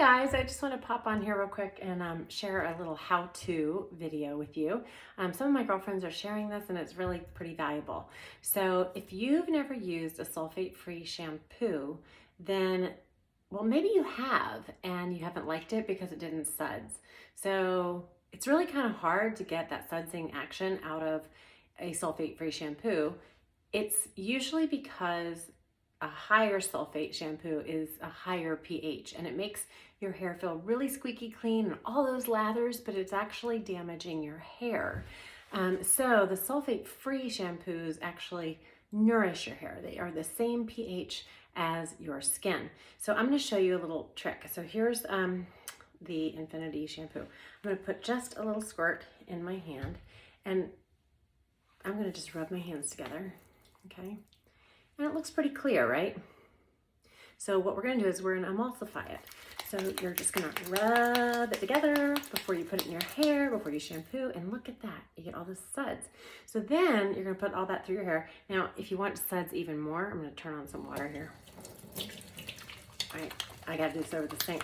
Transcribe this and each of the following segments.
Guys, I just want to pop on here real quick and share a little how-to video with you. Some of my girlfriends are sharing this and it's really pretty valuable. So if you've never used a sulfate-free shampoo, then, well, maybe you have and you haven't liked it because it didn't suds. So it's really kind of hard to get that sudsing action out of a sulfate-free shampoo. It's usually because a higher sulfate shampoo is a higher pH and it makes your hair feel really squeaky clean and all those lathers, but it's actually damaging your hair. So the sulfate-free shampoos actually nourish your hair. They are the same pH as your skin. So I'm going to show you a little trick. So here's the Infinity shampoo. I'm going to put just a little squirt in my hand and I'm going to just rub my hands together, okay? And it looks pretty clear, right? So what we're going to do is we're going to emulsify it. So you're just going to rub it together before you put it in your hair, before you shampoo, and look at that. You get all the suds. So then you're going to put all that through your hair. Now, if you want suds even more, I'm going to turn on some water here. All right, I got to do this over the sink.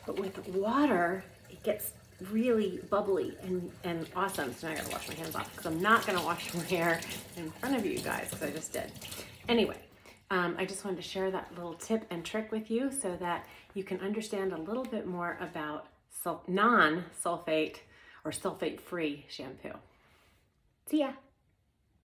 But with water, it gets really bubbly and awesome. So now I gotta wash my hands off because I'm not gonna wash my hair in front of you guys because I just did. Anyway, I just wanted to share that little tip and trick with you so that you can understand a little bit more about non-sulfate or sulfate-free shampoo. See ya.